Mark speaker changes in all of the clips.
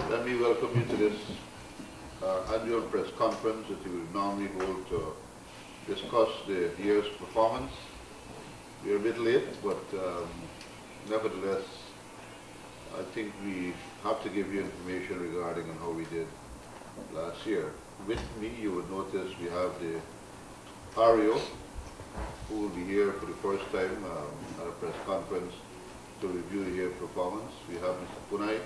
Speaker 1: Let me welcome you to this annual press conference that we would normally hold to discuss the year's performance. We're a bit late, but nevertheless, I think we have to give you information regarding on how we did last year. With me, you would notice we have the REO, who will be here for the first time at a press conference to review the year's performance. We have Mr. Punai,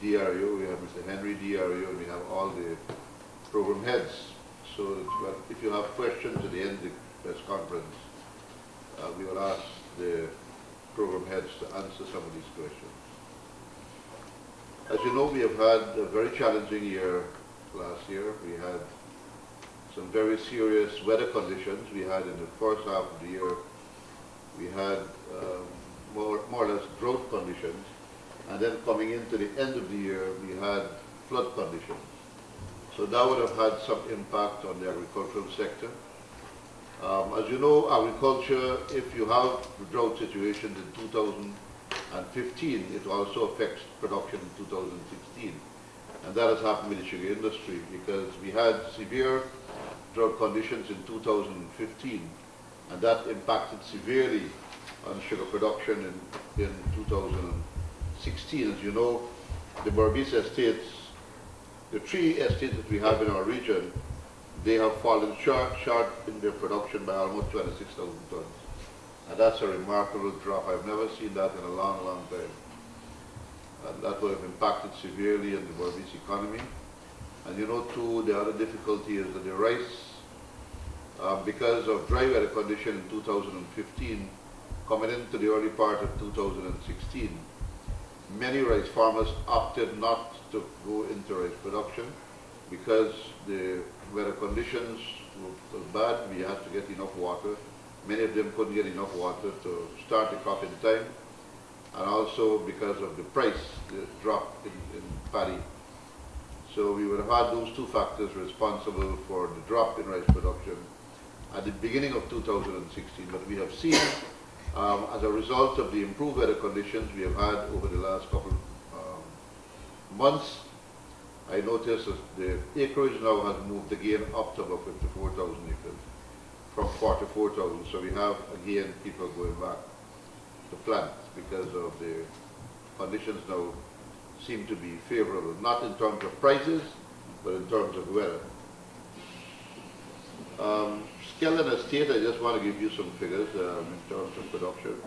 Speaker 1: DREO, we have Mr. Henry, DREO, and we have all the program heads. So if you have questions at the end of the press conference, we will ask the program heads to answer some of these questions. As you know, we have had a very challenging year last year. We had some very serious weather conditions. We had in the first half of the year, we had more or less drought conditions. And then coming into the end of the year, we had flood conditions. So that would have had some impact on the agricultural sector. As you know, agriculture, if you have drought situations in 2015, it also affects production in 2016. And that has happened with the sugar industry because we had severe drought conditions in 2015, and that impacted severely on sugar production in 2016. As you know, the Berbice estates, the 3 estates that we have in our region, they have fallen short in their production by almost 26,000 tons. And that's a remarkable drop. I've never seen that in a long, long time. And that would have impacted severely on the Berbice economy. And you know too, the other difficulty is that the rice, because of dry weather condition in 2015, coming into the early part of 2016, many rice farmers opted not to go into rice production because the weather conditions were bad. We had to get enough water. Many of them couldn't get enough water to start the crop in time, and also because of the price, the drop in paddy. So we would have had those 2 factors responsible for the drop in rice production at the beginning of 2016. But we have seen, as a result of the improved weather conditions we have had over the last couple months, I noticed that the acreage now has moved again up to about 54,000 acres from 44,000. So we have again people going back to plant because of the conditions now seem to be favorable, not in terms of prices, but in terms of weather. Skeleton Estate, I just want to give you some figures in terms of production.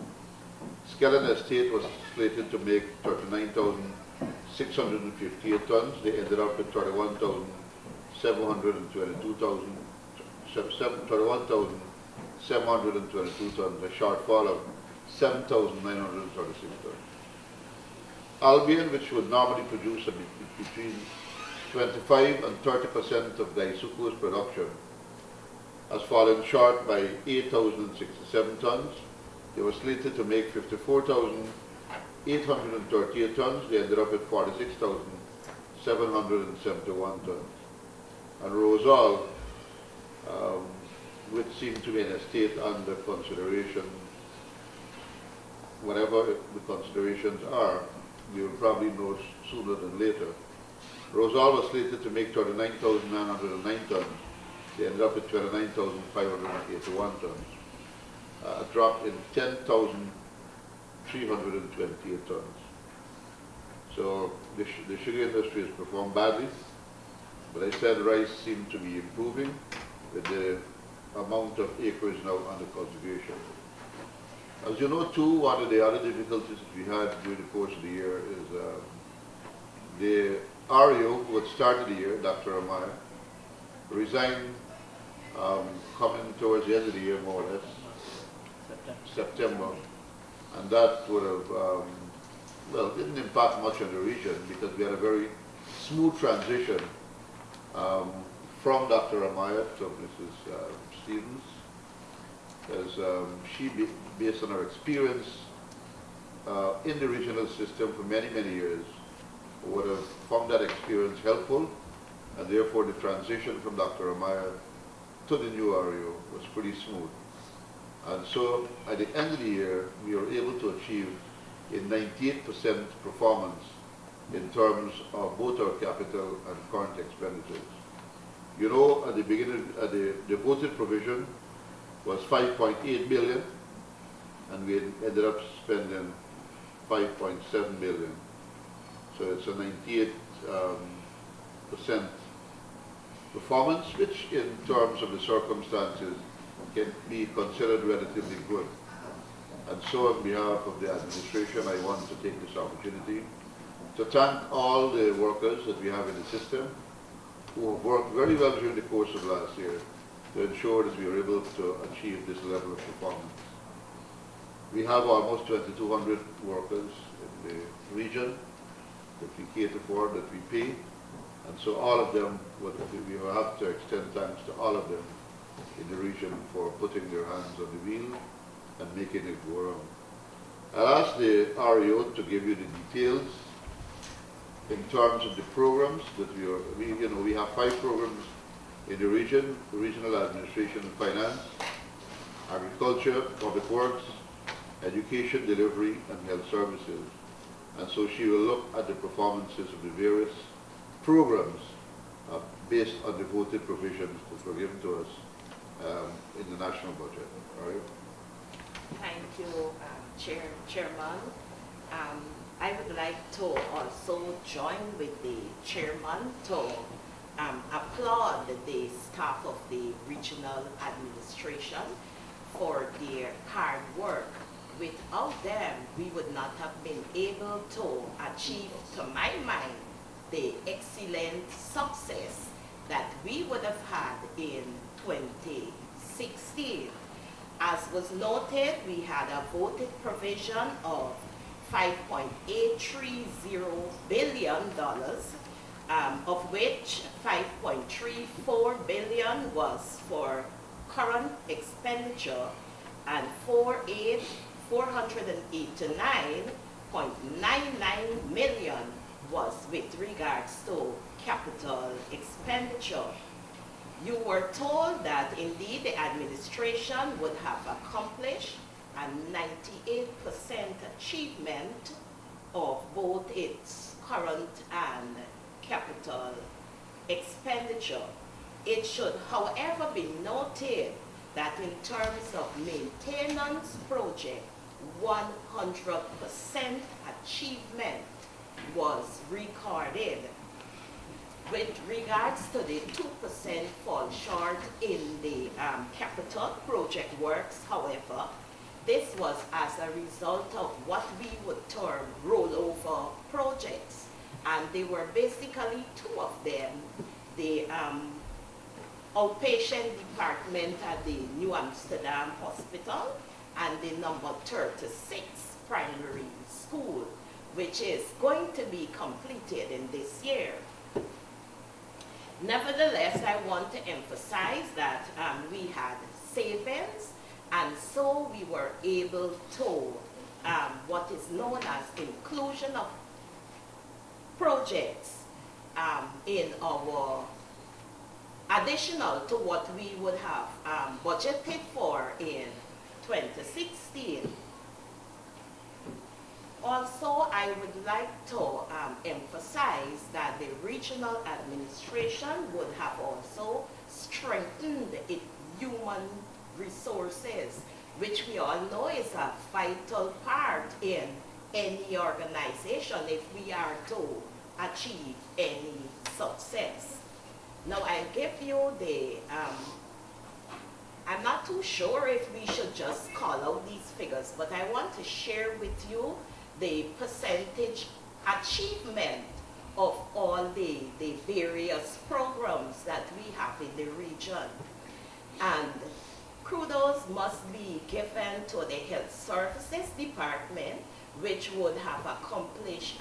Speaker 1: Skeleton Estate was slated to make 39,658 tons. They ended up with 31,722 tons, a shortfall of 7,936 tons. Albion, which would normally produce between 25 and 30% of Daisuku's production, has fallen short by 8,067 tons. They were slated to make 54,838 tons. They ended up at 46,771 tons. And Rosal, which seemed to be an estate under consideration, whatever the considerations are, we will probably know sooner than later. Rosal was slated to make 39,909 tons. They ended up at 29,581 tons. A drop in 10,328 tons. So the sugar industry has performed badly, but I said rice seemed to be improving with the amount of acres now under cultivation. As you know too, one of the other difficulties that we had during the course of the year is the REO who had started the year, Dr. Amaya, resigned coming towards the end of the year, more or less, September. And that would have, well, didn't impact much on the region because we had a very smooth transition from Dr. Amaya to Mrs. Stevens, as she, based on her experience in the regional system for many, many years, would have found that experience helpful, and therefore the transition from Dr. Amaya to the new REO was pretty smooth. And so at the end of the year, we were able to achieve a 98% performance in terms of both our capital and current expenditures. You know, at the beginning, the voted provision was 5.8 billion, and we ended up spending 5.7 billion. So it's a 98% performance, which in terms of the circumstances can be considered relatively good. And so on behalf of the administration, I want to take this opportunity to thank all the workers that we have in the system who have worked very well during the course of last year to ensure that we are able to achieve this level of performance. We have almost 2,200 workers in the region that we cater for, that we pay, and so all of them, we will have to extend thanks to all of them in the region for putting their hands on the wheel and making it go around. I'll ask the REO to give you the details in terms of the programs that we have 5 programs in the region: Regional Administration and Finance, Agriculture, Public Works, Education, Delivery, and Health Services. And so she will look at the performances of the various programs based on the voted provisions that were given to us in the national budget. All right?
Speaker 2: Thank you, Chairman. I would like to also join with the Chairman to applaud the staff of the regional administration for their hard work. Without them, we would not have been able to achieve, to my mind, the excellent success that we would have had in 2016. As was noted, we had a voted provision of $5.830 billion, of which $5.34 billion was for current expenditure and $489.99 million was with regards to capital expenditure. You were told that indeed the administration would have accomplished a 98% achievement of both its current and capital expenditure. It should, however, be noted that in terms of maintenance project, 100% achievement was recorded. With regards to the 2% fall short in the capital project works, however, this was as a result of what we would term rollover projects. And they were basically 2 of them. The outpatient department at the New Amsterdam Hospital and the number 36 primary school, which is going to be completed in this year. Nevertheless, I want to emphasize that we had savings, and so we were able to what is known as inclusion of projects in our additional to what we would have budgeted for in 2016. Also, I would like to emphasize that the regional administration would have also strengthened its human resources, which we all know is a vital part in any organization if we are to achieve any success. Now, I'll give you the, I'm not too sure if we should just call out these figures, but I want to share with you the percentage achievement of all the various programs that we have in the region. And kudos must be given to the Health Services Department, which would have accomplished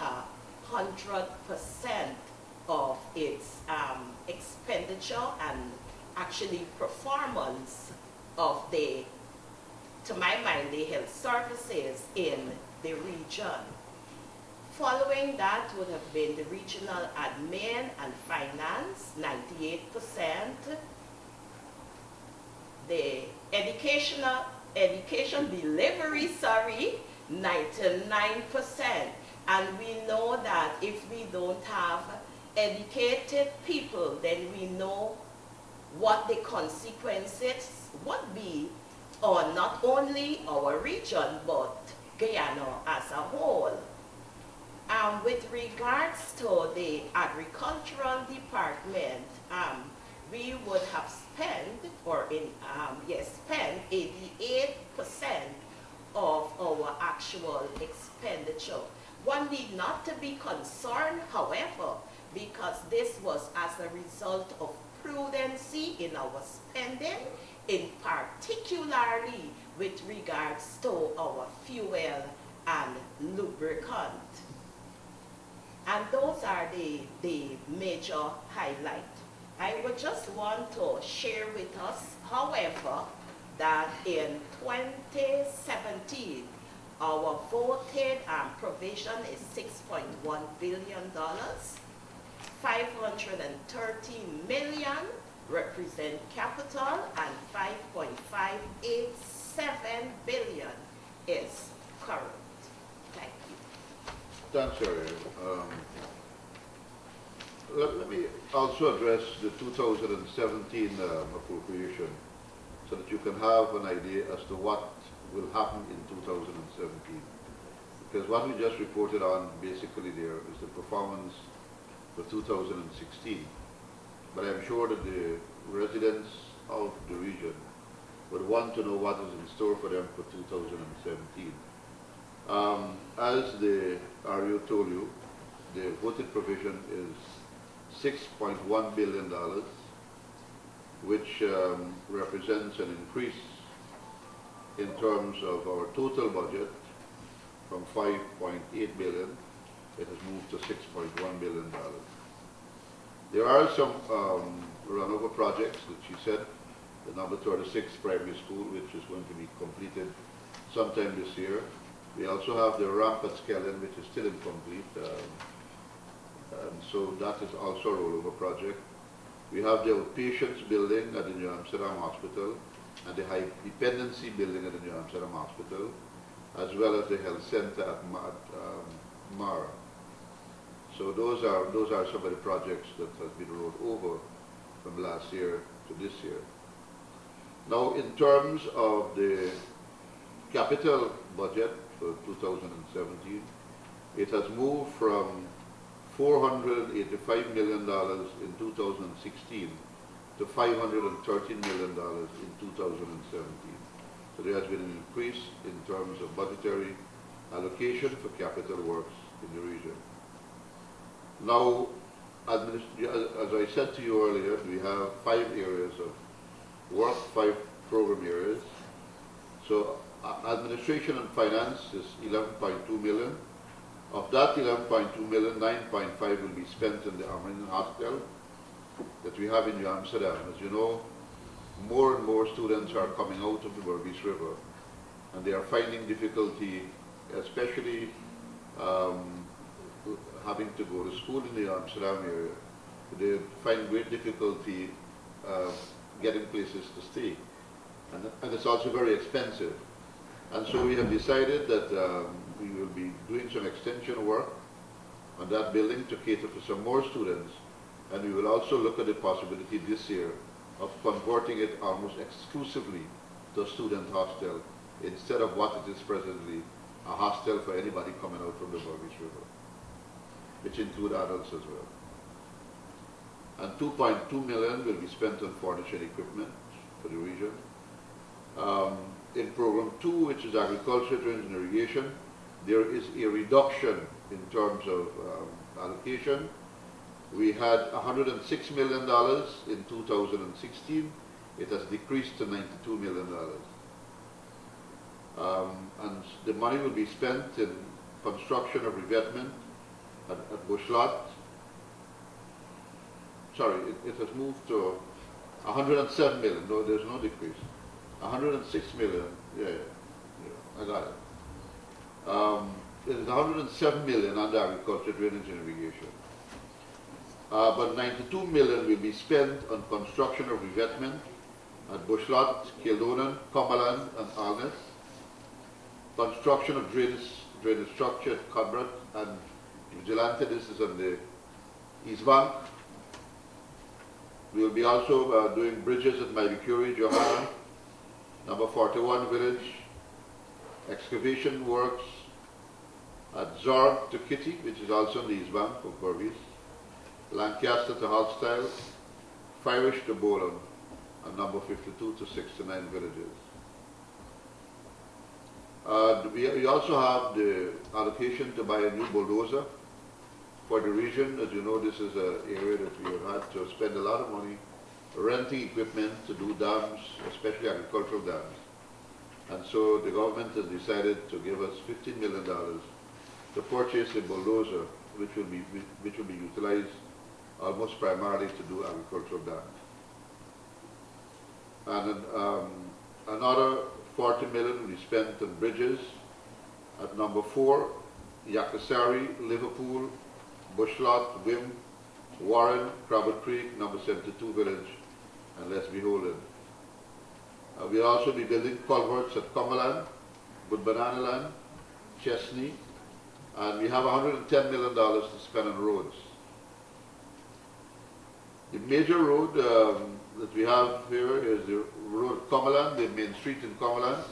Speaker 2: 100% of its expenditure and actually performance of the, to my mind, the health services in the region. Following that would have been the regional admin and finance, 98%. The education delivery, 99%. And we know that if we don't have educated people, then we know what the consequences would be on not only our region, but Guyana as a whole. With regards to the agricultural department, we would have spent, spent 88% of our actual expenditure. One need not to be concerned, however, because this was as a result of prudency in our spending, in particularly with regards to our fuel and lubricant. And those are the major highlights. I would just want to share with us, however, that in 2017, our voted provision is $6.1 billion. 530 million represent capital, and 5.587 billion is current. Thank you.
Speaker 1: Thanks, Ariel. Let me also address the 2017 appropriation so that you can have an idea as to what will happen in 2017. Because what we just reported on basically there is the performance for 2016. But I'm sure that the residents of the region would want to know what is in store for them for 2017. As the RU told you, the voted provision is $6.1 billion, which represents an increase in terms of our total budget from $5.8 billion. It has moved to $6.1 billion. There are some runover projects that she said, the number 36 primary school, which is going to be completed sometime this year. We also have the ramp at Skellen, which is still incomplete. And so that is also a rollover project. We have the outpatients building at the New Amsterdam Hospital and the high dependency building at the New Amsterdam Hospital, as well as the health center at Mara. So those are some of the projects that have been rolled over from last year to this year. Now, in terms of the capital budget for 2017, it has moved from $485 million in 2016 to $513 million in 2017. So there has been an increase in terms of budgetary allocation for capital works in the region. Now, as I said to you earlier, we have 5 areas of work, 5 program areas. So administration and finance is 11.2 million. Of that 11.2 million, 9.5 will be spent in the Armenian hostel that we have in New Amsterdam. As you know, more and more students are coming out of the Berbice River, and they are finding difficulty, especially having to go to school in the Amsterdam area. They find great difficulty getting places to stay, and it's also very expensive. And so we have decided that we will be doing some extension work on that building to cater for some more students, and we will also look at the possibility this year of converting it almost exclusively to a student hostel instead of what it is presently, a hostel for anybody coming out from the Berbice River, which include adults as well. And 2.2 million will be spent on furniture and equipment for the region. In program 2, which is agriculture, drainage and irrigation, there is a reduction in terms of allocation. We had $106 million in 2016. It has decreased to $92 million. And the money will be spent in construction of revetment at Bush Lot. Sorry, it has moved to 107 million. No, there's no decrease. 106 million. Yeah, I got it. It is 107 million under agriculture, drainage and irrigation. But 92 million will be spent on construction of revetment at Bush Lot, Kildonan, Cumberland and Alness. Construction of drainage drainage structure at Conrad and Vigilante. This is on the East Bank. We will be also doing bridges at Maibikuri, Johanna, number 41 village, excavation works at Zorg to Kitty, which is also on the East Bank of Berbice, Lancaster to Hallstyle, Firish to Bolan, and number 52 to 69 villages. We also have the allocation to buy a new bulldozer for the region. As you know, this is an area that we have had to spend a lot of money renting equipment to do dams, especially agricultural dams. And so the government has decided to give us $15 million to purchase a bulldozer, which will be utilized almost primarily to do agricultural dams. And another 40 million will be spent on bridges at number 4, Yakasari, Liverpool, Bushlot, Wim, Warren, Crabbit Creek, number 72 village, and Les Beholden. We'll also be building culverts at Cumberland, Good Banana Land, Chesney, and we have $110 million to spend on roads. The major road that we have here is the road Cumberland, the main street in Cumberland,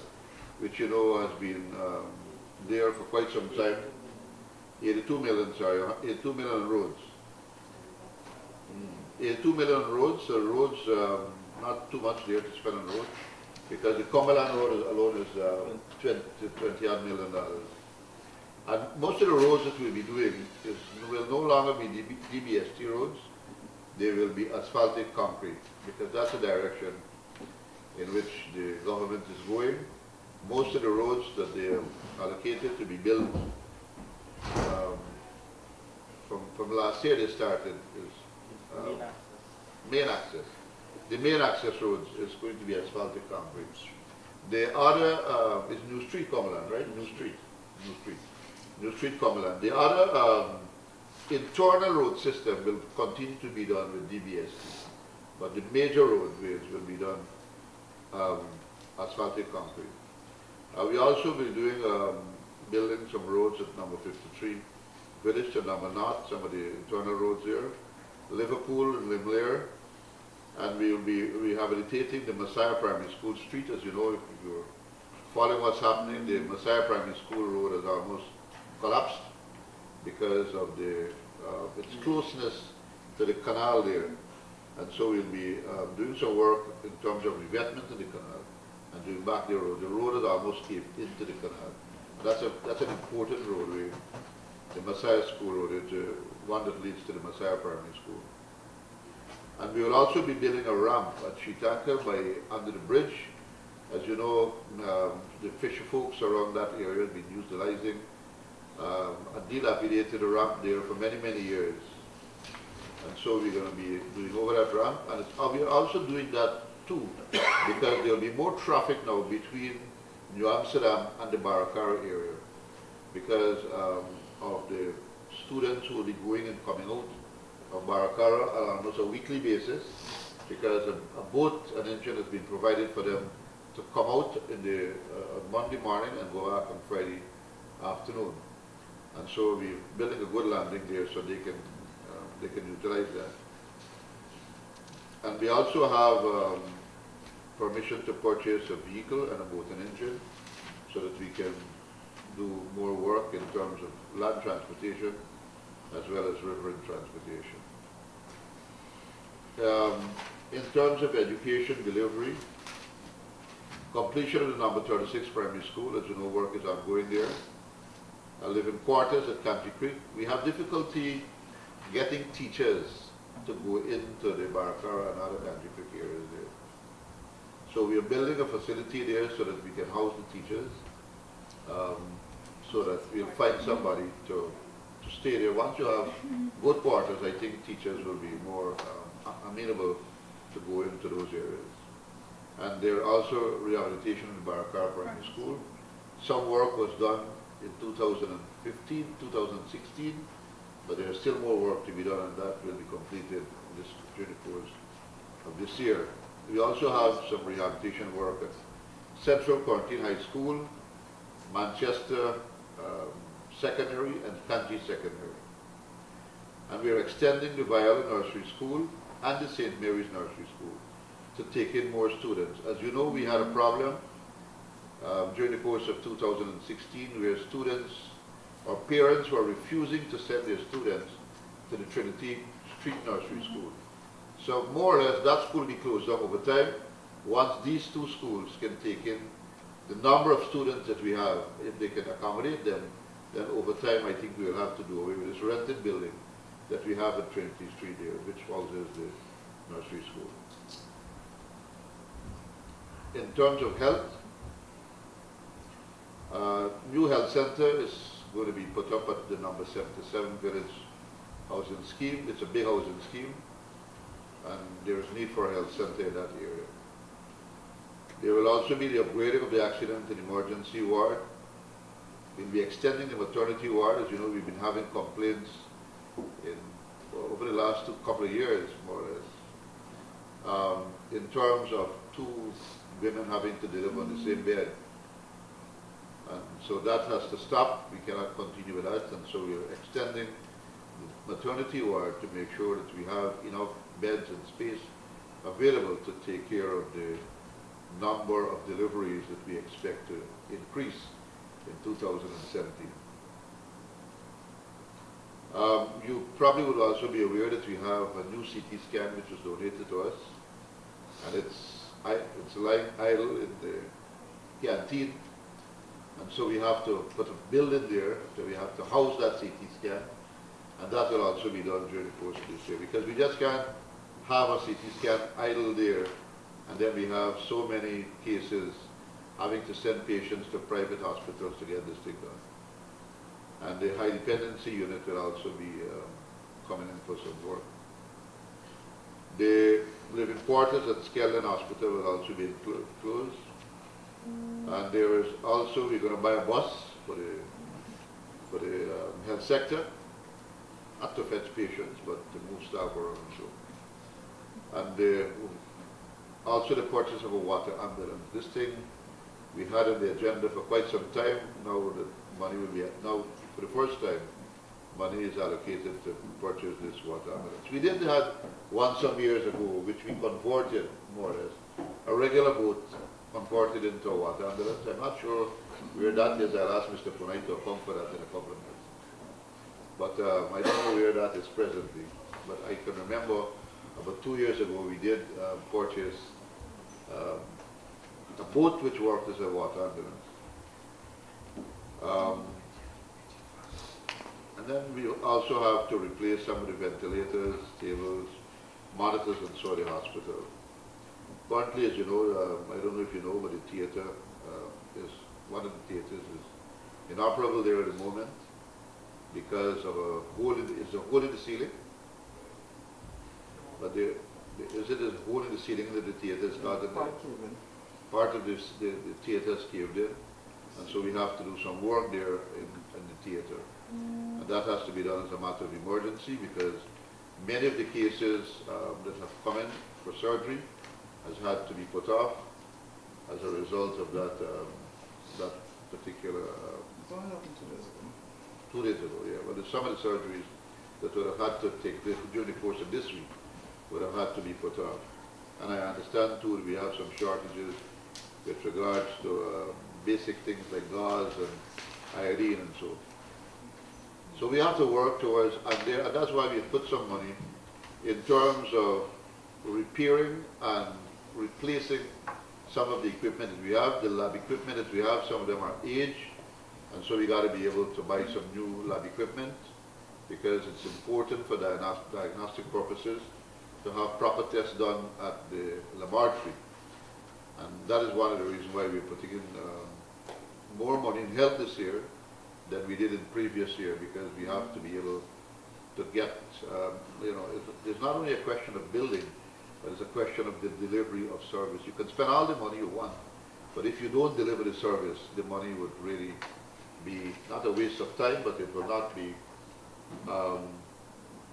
Speaker 1: which you know has been there for quite some time. 82 million on roads. 82 million on roads, so roads, not too much there to spend on roads, because the Cumberland road alone is $20 million. And most of the roads that we'll be doing will no longer be DBST roads. They will be asphaltic concrete, because that's the direction in which the government is going. Most of the roads that they have allocated to be built from last year they started is main access. The main access roads is going to be asphaltic concrete. The other is New Street Cumberland, right? New Street Cumberland. The other internal road system will continue to be done with DBST, but the major roadways will be done asphaltic concrete. We also will be doing building some roads at number 53 village to number North, some of the internal roads there, Liverpool and Limlair, and we will be rehabilitating the Messiah Primary School street. As you know, if you're following what's happening, the Messiah Primary School road has almost collapsed because of its closeness to the canal there. And so we'll be doing some work in terms of revetment of the canal and doing back the road. The road is almost caved into the canal. That's an important roadway. The Messiah School Road is one that leads to the Messiah Primary School. And we will also be building a ramp at Shitanka under the bridge. As you know, the fisher folks around that area have been utilizing a dilapidated ramp there for many, many years. And so we're going to be doing over that ramp. And we're also doing that too, because there will be more traffic now between New Amsterdam and the Barakara area, because of the students who will be going and coming out of Barakara on almost a weekly basis, because a boat, an engine has been provided for them to come out in the Monday morning and go back on Friday afternoon. And so we're building a good landing there so they can utilize that. And we also have permission to purchase a vehicle and a boat and engine so that we can do more work in terms of land transportation as well as riverine transportation. In terms of education delivery, completion of the number 36 primary school, as you know, work is ongoing there. I live in quarters at Country Creek. We have difficulty getting teachers to go into the Barakara and other Country Creek areas there. So we are building a facility there so that we can house the teachers, so that we'll find somebody to stay there. Once you have good quarters, I think teachers will be more amenable to go into those areas. And there are also rehabilitation in the Barakara Primary School. Some work was done in 2015, 2016, but there is still more work to be done, and that will be completed during the course of this year. We also have some rehabilitation work at Central Quarantine High School, Manchester, secondary and Kanji secondary. And we are extending the Viola Nursery School and the St. Mary's Nursery School to take in more students. As you know, we had a problem during the course of 2016 where students or parents were refusing to send their students to the Trinity Street Nursery School. So more or less that school will be closed down over time. Once these two schools can take in the number of students that we have, if they can accommodate them, then over time I think we will have to do away with this rented building that we have at Trinity Street there, which houses the nursery school. In terms of health, new health center is going to be put up at the number 77 Village Housing Scheme. It's a big housing scheme, and there is need for a health center in that area. There will also be the upgrading of the accident and emergency ward. We'll be extending the maternity ward. As you know, we've been having complaints over the last couple of years, more or less, in terms of two women having to deliver on the same bed. And so that has to stop. We cannot continue with that, and so we're extending the maternity ward to make sure that we have enough beds and space available to take care of the number of deliveries that we expect to increase in 2017. You probably would also be aware that we have a new CT scan which was donated to us, and it's lying idle in the canteen, and so we have to put a building there, so we have to house that CT scan, and that will also be done during the course of this year, because we just can't have a CT scan idle there, and then we have so many cases having to send patients to private hospitals to get this thing done. And the high dependency unit will also be coming in for some work. The living quarters at Skelton Hospital will also be closed. And there is also, we're going to buy a bus for the health sector, not to fetch patients, but to move staff around and so. And also the purchase of a water ambulance. This thing we had on the agenda for quite some time. Now the money will be, now for the first time, money is allocated to purchase this water ambulance. We did have one some years ago, which we converted, more or less, a regular boat converted into a water ambulance. I'm not sure where that is. I'll ask Mr. Punai to come for that in a couple of minutes. But I don't know where that is presently. But I can remember about 2 years ago we did purchase a boat which worked as a water ambulance. And then we also have to replace some of the ventilators, tables, monitors and so the hospital. Currently, as you know, I don't know if you know, but the theater is, one of the theaters is inoperable there at the moment because of a hole in the ceiling. But there is a hole in the ceiling that the theater is not in there. Part of this, the theater is caved in, and so we have to do some work there in the theater. And that has to be done as a matter of emergency because many of the cases that have come in for surgery has had to be put off as a result of that that particular.
Speaker 3: What happened 2 days ago?
Speaker 1: 2 days ago, yeah. Well, some of the surgeries that would have had to take place during the course of this week would have had to be put off. And I understand too that we have some shortages with regards to basic things like gauze and iodine and so. So we have to work towards, and that's why we put some money in terms of repairing and replacing some of the equipment that we have, the lab equipment that we have. Some of them are aged, and so we got to be able to buy some new lab equipment because it's important for diagnostic purposes to have proper tests done at the laboratory. And that is one of the reasons why we're putting in more money in health this year than we did in previous year, because we have to be able to get, it's not only a question of building, but it's a question of the delivery of service. You can spend all the money you want, but if you don't deliver the service, the money would really be not a waste of time, but it will not be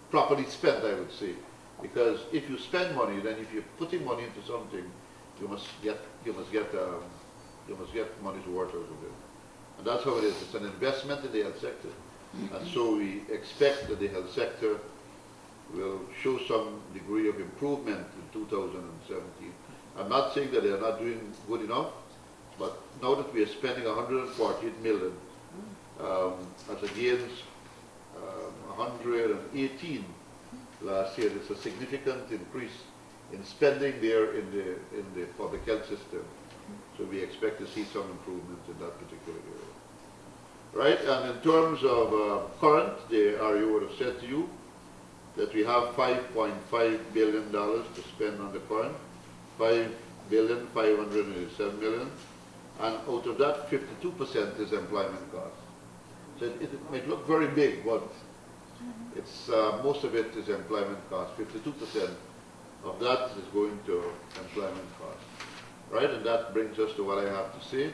Speaker 1: properly spent, I would say. Because if you spend money, then if you're putting money into something, you must get money's worth out of it. And that's how it is. It's an investment in the health sector. And so we expect that the health sector will show some degree of improvement in 2017. I'm not saying that they are not doing good enough, but now that we are spending 148 million, as against 118 last year, it's a significant increase in spending there in the public health system. So we expect to see some improvement in that particular area. Right, and in terms of current, the REO would have said to you that we have $5.5 billion to spend on the current, $5,587 million, and out of that, 52% is employment costs. So it might look very big, but it's most of it is employment costs. 52% of that is going to employment costs. Right, and that brings us to what I have to say.